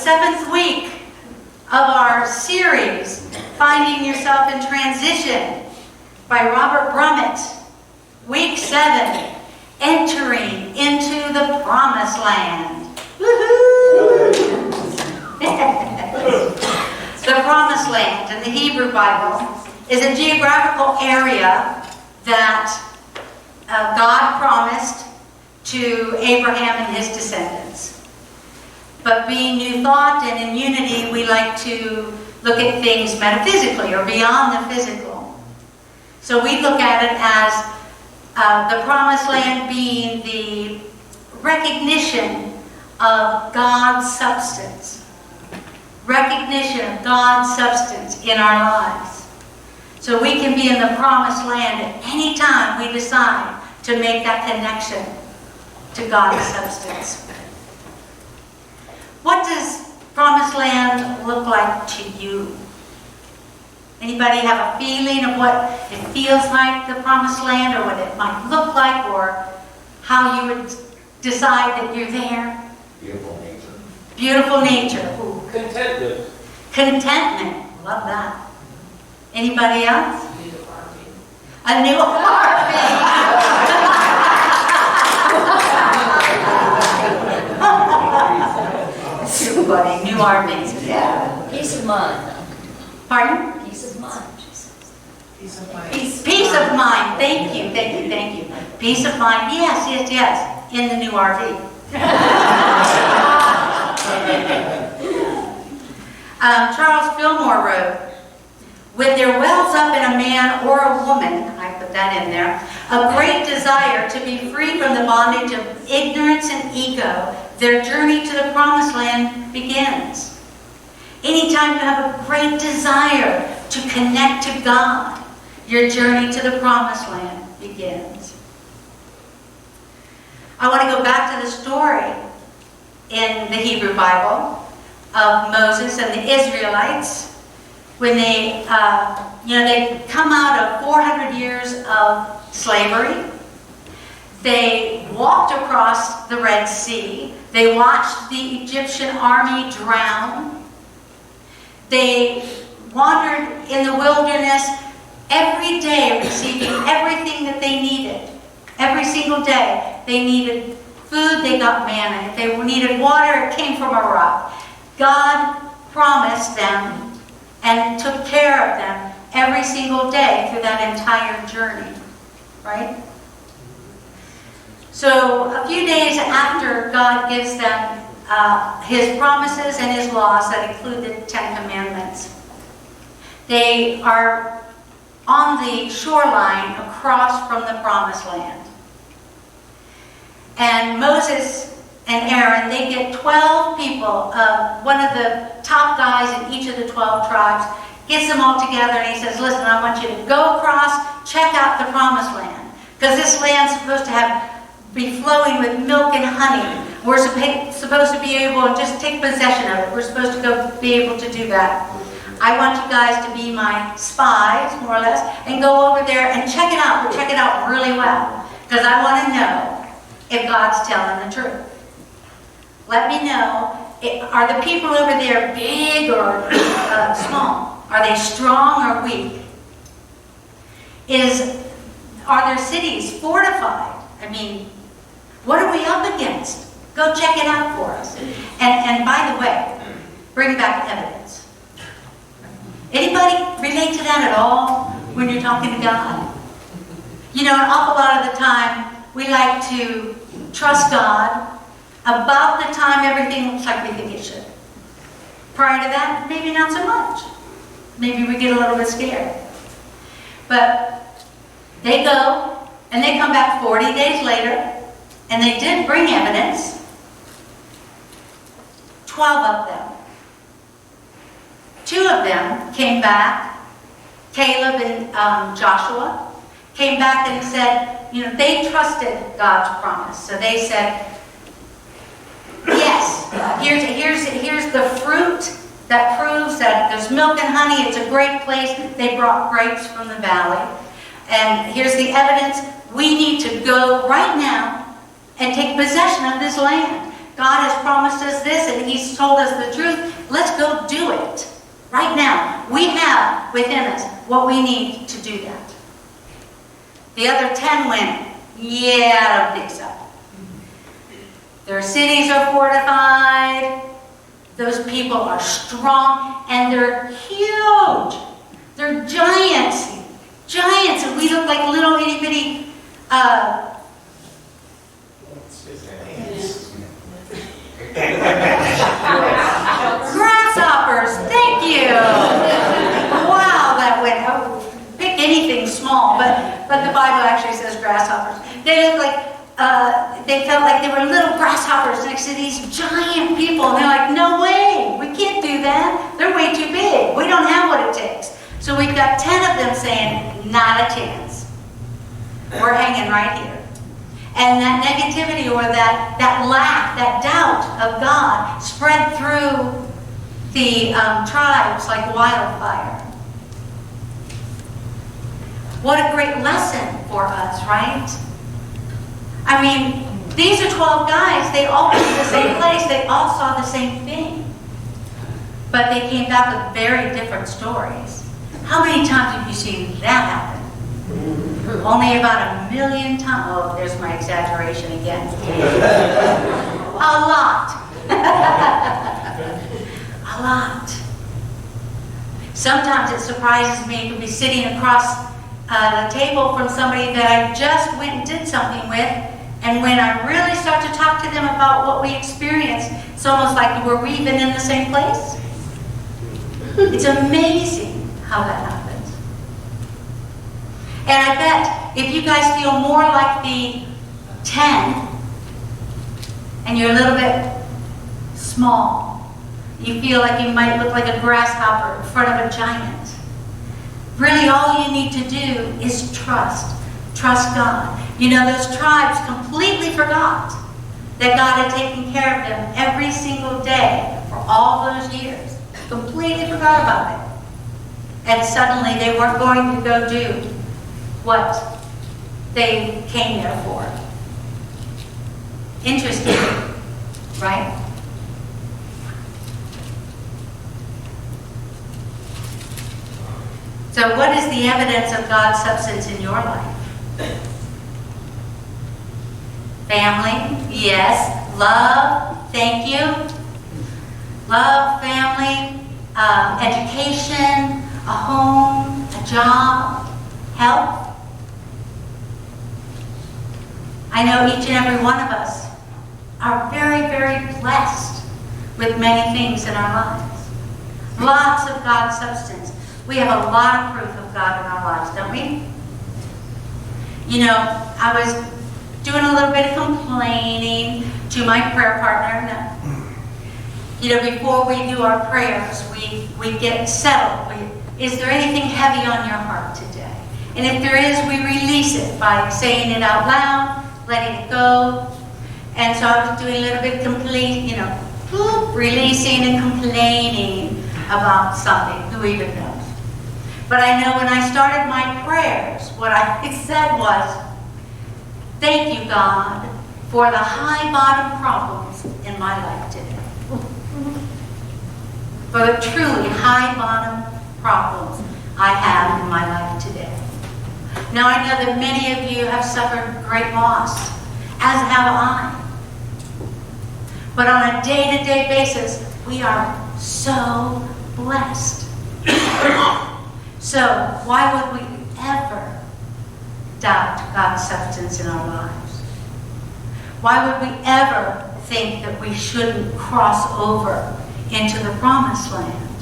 7th week of our series, Finding Yourself in Transition, by Robert Brummett. Week 7, Entering into the Promised Land. Woohoo! The Promised Land in the Hebrew Bible is a geographical area that God promised to Abraham and his descendants. But being New Thought and in unity, we like to look at things metaphysically or beyond the physical. So we look at it as the Promised Land being the recognition of God's substance. Recognition of God's substance in our lives. So we can be in the Promised Land at any time we decide to make that connection to God's substance. What does Promised Land look like to you? Anybody have a feeling of what it feels like, the Promised Land, or what it might look like, or how you would decide that you're there? Beautiful nature. Beautiful nature. Ooh. Contentment. Contentment. Love that. Anybody else? New RV. A new RV. Too funny. New RV. Yeah. Peace of mind. Pardon? Peace of mind. Peace of mind. Peace of mind. Thank you. Thank you. Thank you. Peace of mind. Yes, yes, yes. In the new RV. Charles Fillmore wrote, "When there wells up in a man or a woman," I put that in there, "a great desire to be free from the bondage of ignorance and ego, their journey to the Promised Land begins." Anytime you have a great desire to connect to God, your journey to the Promised Land begins. I want to go back to the story in the Hebrew Bible of Moses and the Israelites when they come out of 400 years of slavery. They walked across the Red Sea. They watched the Egyptian army drown. They wandered in the wilderness every day, receiving everything that they needed. Every single day. They needed food, they got manna. If they needed water, it came from a rock. God promised them and took care of them every single day through that entire journey. Right? So a few days after God gives them His promises and His laws that include the 10 Commandments, they are on the shoreline across from the Promised Land. And Moses and Aaron, they get 12 people, one of the top guys in each of the 12 tribes, gets them all together and he says, "Listen, I want you to go across, check out the Promised Land. Because this land's supposed to be flowing with milk and honey. We're supposed to be able to just take possession of it. We're supposed to go be able to do that. I want you guys to be my spies, more or less, and go over there and check it out. Check it out really well. Because I want to know if God's telling the truth. Let me know, are the people over there big or small? Are they strong or weak? Are their cities fortified? I mean, what are we up against? Go check it out for us. And by the way, bring back evidence. Anybody relate to that at all when you're talking to God? You know, an awful lot of the time, we like to trust God about the time everything looks like we think it should. Prior to that, maybe not so much. Maybe we get a little bit scared. But they go, and they come back 40 days later, and they did bring evidence. 12 of them. 2 of them came back, Caleb and Joshua, came back and said, you know, they trusted God's promise. So they said, yes, here's the fruit that proves that there's milk and honey. It's a great place. They brought grapes from the valley. And here's the evidence. We need to go right now and take possession of this land. God has promised us this and He's told us the truth. Let's go do it. Right now. We have within us what we need to do that. The other 10 went, yeah, I don't think so. Their cities are fortified. Those people are strong and they're huge. They're giants. Giants. And we look like little itty bitty grasshoppers. Thank you. Wow, that went. Pick anything small, but the Bible actually says grasshoppers. They look like they felt like they were little grasshoppers next to these giant people, and they're like, no way, we can't do that. They're way too big. We don't have what it takes. So we've got 10 of them saying, not a chance. We're hanging right here. And that negativity or that lack, that doubt of God spread through the tribes like wildfire. What a great lesson for us, right? I mean, these are 12 guys. They all went to the same place. They all saw the same thing. But they came back with very different stories. How many times have you seen that happen? Only about 1 million times. Oh, there's my exaggeration again. A lot. A lot. Sometimes it surprises me to be sitting across the table from somebody that I just went and did something with, and when I really start to talk to them about what we experienced, it's almost like were we even in the same place? It's amazing how that happens. And I bet if you guys feel more like the 10 and you're a little bit small, you feel like you might look like a grasshopper in front of a giant. Really, all you need to do is trust. Trust God. You know, those tribes completely forgot that God had taken care of them every single day for all those years. Completely forgot about it. And suddenly they weren't going to go do what they came there for. Interesting, right? So what is the evidence of God's substance in your life? Family, yes. Love, thank you. Love, family, education, a home, a job, health. I know each and every one of us are very, very blessed with many things in our lives. Lots of God's substance. We have a lot of proof of God in our lives, don't we? You know, I was doing a little bit of complaining to my prayer partner. You know, before we do our prayers, we get settled. Is there anything heavy on your heart today? And if there is, we release it by saying it out loud, letting it go. And so I was doing a little bit releasing and complaining about something. Who even knows? But I know when I started my prayers, what I said was, thank you, God, for the high bottom problems in my life today. For the truly high bottom problems I have in my life today. Now I know that many of you have suffered great loss, as have I. But on a day-to-day basis, we are so blessed. So why would we ever doubt God's substance in our lives? Why would we ever think that we shouldn't cross over into the promised land?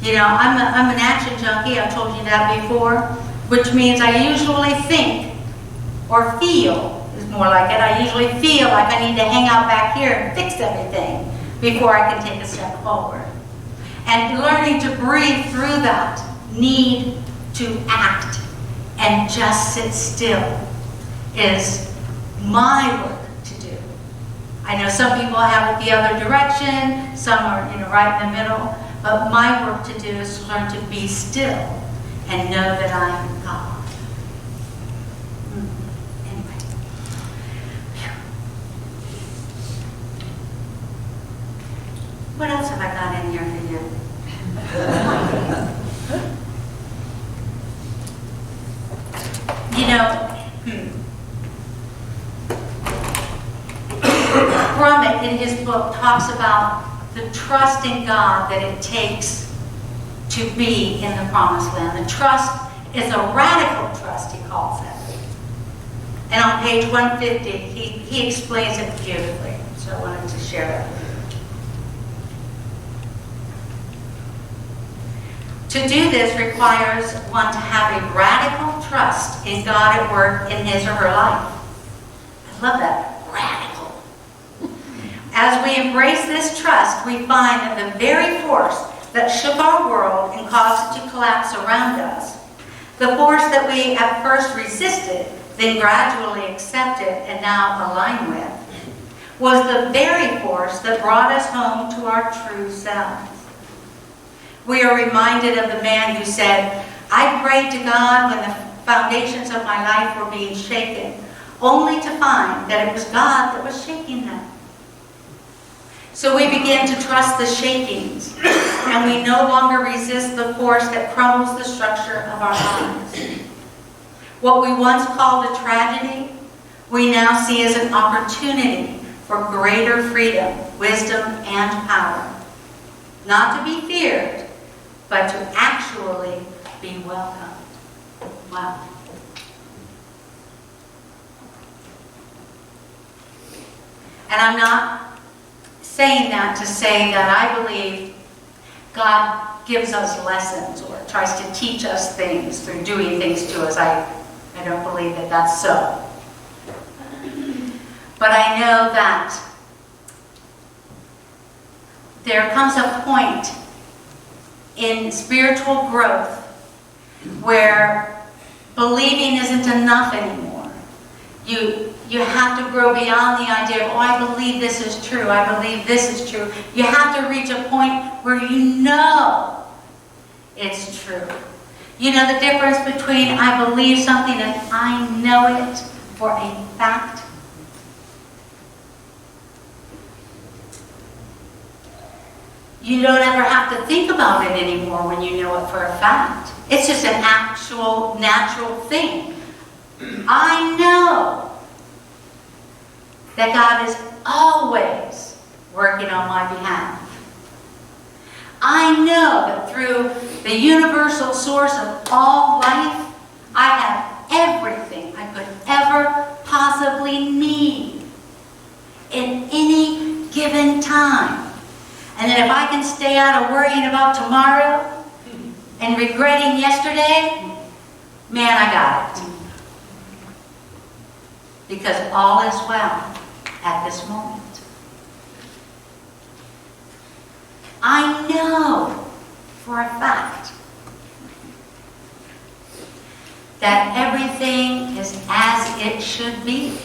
You know, I'm an action junkie. I've told you that before, which means I usually think or feel is more like it. I usually feel like I need to hang out back here and fix everything before I can take a step forward. And learning to breathe through that need to act and just sit still is my work to do. I know some people have it the other direction, some are right in the middle, but my work to do is to learn to be still and know that I am God. Anyway. that in here for you. You know, Brummett in his book talks about the trust in God that it takes to be in the promised land. The trust is a radical trust, he calls it. And on page 150, he explains it beautifully. So I wanted to share that with you. To do this requires one to have a radical trust in God at work in his or her life. I love that, radical. As we embrace this trust, we find that the very force that shook our world and caused it to collapse around us, the force that we at first resisted, then gradually accepted and now align with, was the very force that brought us home to our true selves. We are reminded of the man who said, I prayed to God when the foundations of my life were being shaken, only to find that it was God that was shaking them. So we begin to trust the shakings, and we no longer resist the force that crumbles the structure of our lives. What we once called a tragedy, we now see as an opportunity for greater freedom, wisdom, and power. Not to be feared, but to actually be welcomed. Wow. And I'm not saying that to say that I believe God gives us lessons or tries to teach us things through doing things to us. I don't believe that that's so. But I know that there comes a point in spiritual growth where believing isn't enough anymore. You have to grow beyond the idea of, oh, I believe this is true, I believe this is true. You have to reach a point where you know it's true. You know the difference between I believe something and I know it for a fact? You don't ever have to think about it anymore when you know it for a fact. It's just an actual, natural thing. I know that God is always working on my behalf. I know that through the universal source of all life, I have everything I could ever possibly need in any given time. And that if I can stay out of worrying about tomorrow and regretting yesterday, man, I got it. Because all is well at this moment. I know for a fact that everything is as it should be.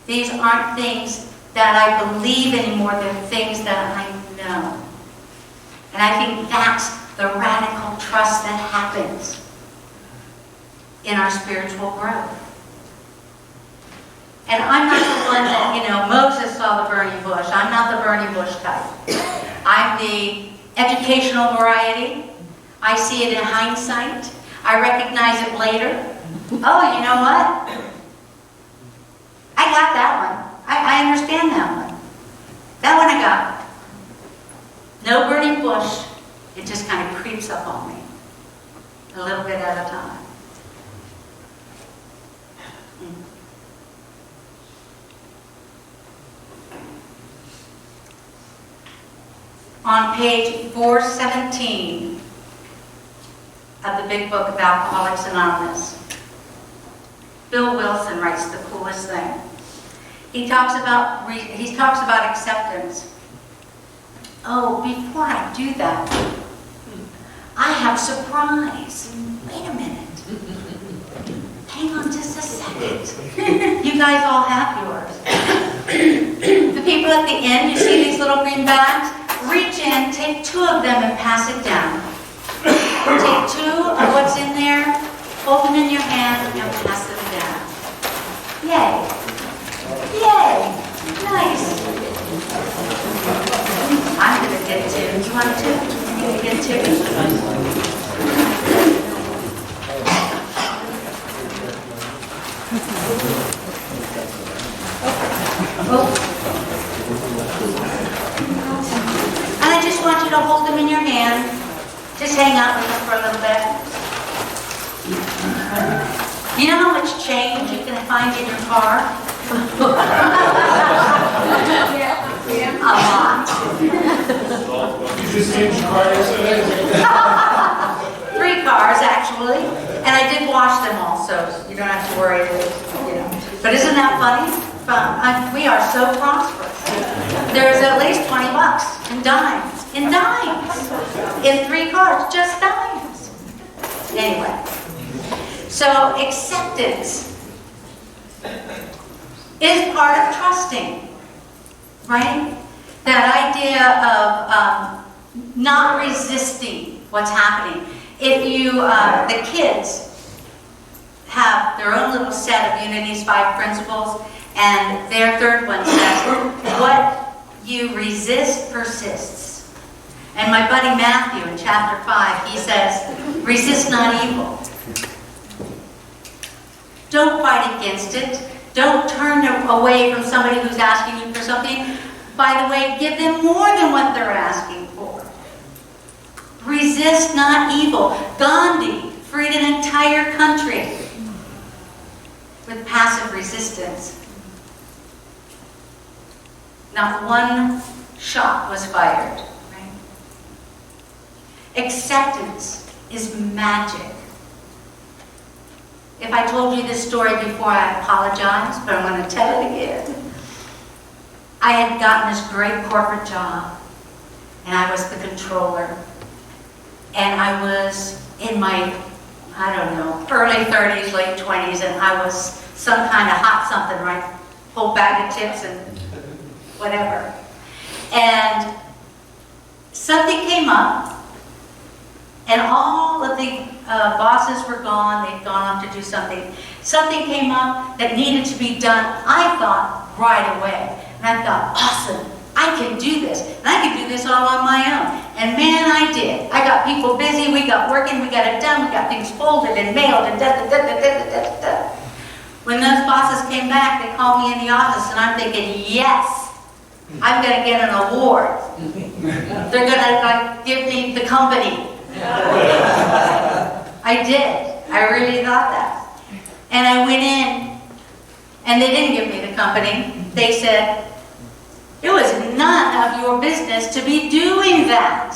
These aren't things that I believe anymore, they're things that I know. And I think that's the radical trust that happens in our spiritual growth. And I'm not the one that, Moses saw the burning bush. I'm not the burning bush type. I'm the educational variety. I see it in hindsight. I recognize it later. Oh, you know what? I got that one. I understand that one. That one I got. No burning bush. It just kind of creeps up on me. A little bit at a time. On page 417 of the big book of Alcoholics Anonymous, Bill Wilson writes the coolest thing. He talks about acceptance. Oh, before I do that, I have a surprise. Wait a minute. Hang on just a second. You guys all have yours. The people at the end, you see these little green bags? Reach in, take 2 of them and pass it down. Take 2 of what's in there, hold them in your hand and pass them down. Yay. Yay. And I just want you to hold them in your hand. Just hang out with them for a little bit. You know how much change you can find in your car? A lot. You just changed your car yesterday? 3 cars, actually. And I did wash them all, so you don't have to worry. But isn't that funny? We are so prosperous. There's at least $20 in dimes. In 3 cars, just dimes. Anyway. So acceptance is part of trusting, right? That idea of not resisting what's happening. If you, the kids have their own little set of Unity's 5 principles, and their 3rd one says, what you resist persists. And my buddy Matthew in chapter 5, he says, resist not evil. Don't fight against it. Don't turn away from somebody who's asking you for something. By the way, give them more than what they're asking for. Resist not evil. Gandhi freed an entire country with passive resistance. Not one shot was fired. Right? Acceptance is magic. If I told you this story before, I apologize, but I'm going to tell it again. I had gotten this great corporate job, and I was the controller. And I was in my, I don't know, early 30s, late 20s, and I was some kind of hot something, right? Whole bag of chips and whatever. And something came up, and all of the bosses were gone. They'd gone off to do something. Something came up that needed to be done, I thought, right away. And I thought, awesome, I can do this. And I can do this all on my own. And man, I did. I got people busy. We got working. We got it done. We got things folded and mailed and da-da-da-da-da-da-da. When those bosses came back, they called me in the office, and I'm thinking, yes, I'm going to get an award. They're going to give me the company. I did. I really thought that. And I went in, and they didn't give me the company. They said, it was none of your business to be doing that.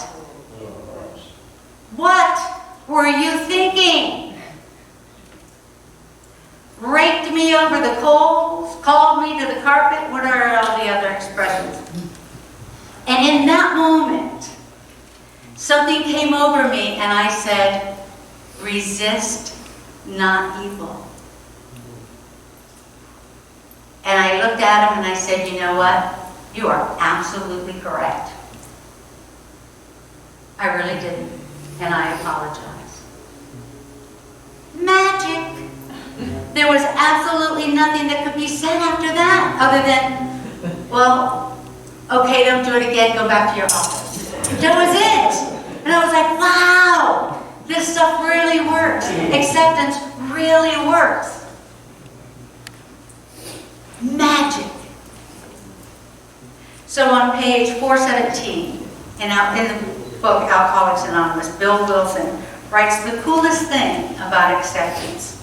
What were you thinking? Raked me over the coals, called me to the carpet. What are all the other expressions? And in that moment, something came over me, and I said, resist not evil. And I looked at him and I said, you know what? You are absolutely correct. I really didn't. And I apologize. Magic. There was absolutely nothing that could be said after that other than, well, okay, don't do it again, go back to your office. That was it. And I was like, wow, this stuff really works. Acceptance really works. Magic. So on page 417, in the book Alcoholics Anonymous, Bill Wilson writes the coolest thing about acceptance.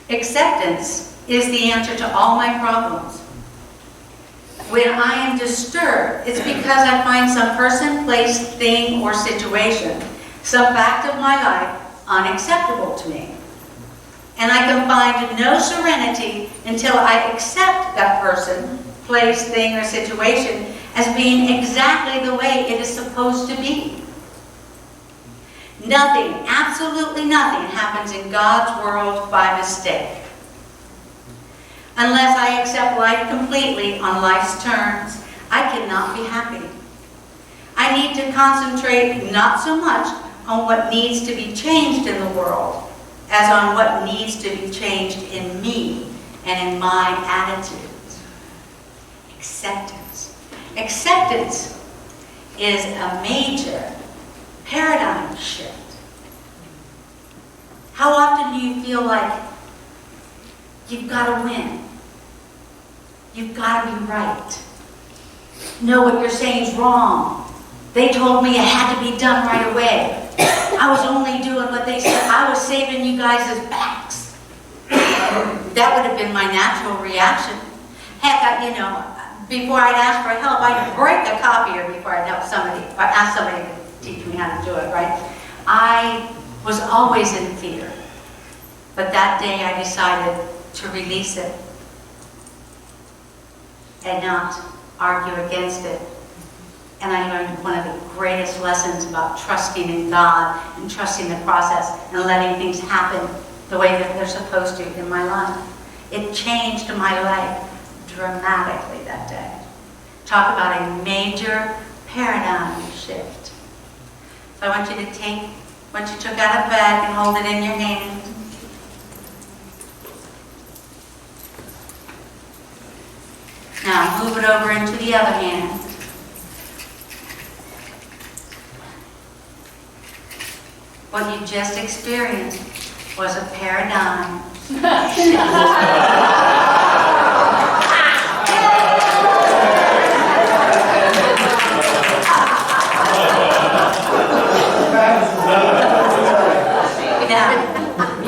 Acceptance is the answer to all my problems. When I am disturbed, it's because I find some person, place, thing, or situation, some fact of my life, unacceptable to me. And I can find no serenity until I accept that person, place, thing, or situation as being exactly the way it is supposed to be. Nothing, absolutely nothing, happens in God's world by mistake. Unless I accept life completely on life's terms, I cannot be happy. I need to concentrate not so much on what needs to be changed in the world as on what needs to be changed in me and in my attitudes. Acceptance. Acceptance is a major paradigm shift. How often do you feel like you've got to win? You've got to be right. No, what you're saying is wrong. They told me it had to be done right away. I was only doing what they said. I was saving you guys' backs. That would have been my natural reaction. Heck, before I'd ask for help, I'd break a copier before I'd help somebody, or ask somebody to teach me how to do it, right? I was always in fear. But that day I decided to release it and not argue against it. And I learned one of the greatest lessons about trusting in God and trusting the process and letting things happen the way that they're supposed to in my life. It changed my life dramatically that day. Talk about a major paradigm shift. So I want you to take what you took out of bag and hold it in your hand. Now move it over into the other hand. What you just experienced was a paradigm Now,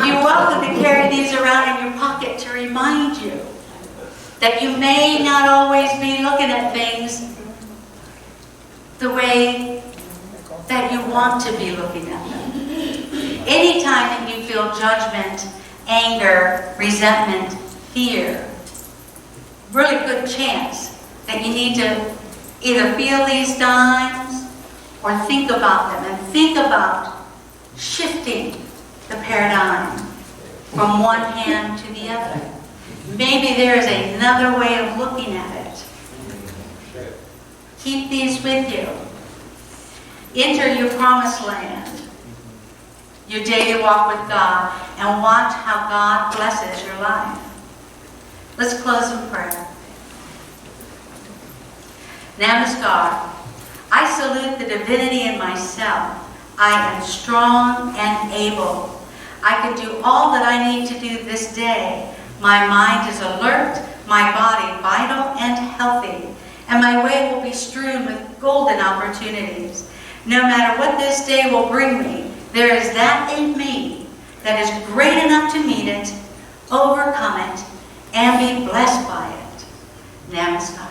you're welcome to carry these around in your pocket to remind you that you may not always be looking at things the way that you want to be looking at them. Anytime that you feel judgment, anger, resentment, fear, really good chance that you need to either feel these dimes or think about them and think about shifting the paradigm from one hand to the other. Maybe there is another way of looking at it. Keep these with you. Enter your promised land, your daily walk with God, and watch how God blesses your life. Let's close in prayer. Namaskar. I salute the divinity in myself. I am strong and able. I can do all that I need to do this day. My mind is alert, my body vital and healthy, and my way will be strewn with golden opportunities. No matter what this day will bring me, there is that in me that is great enough to meet it, overcome it, and be blessed by it. Namaskar.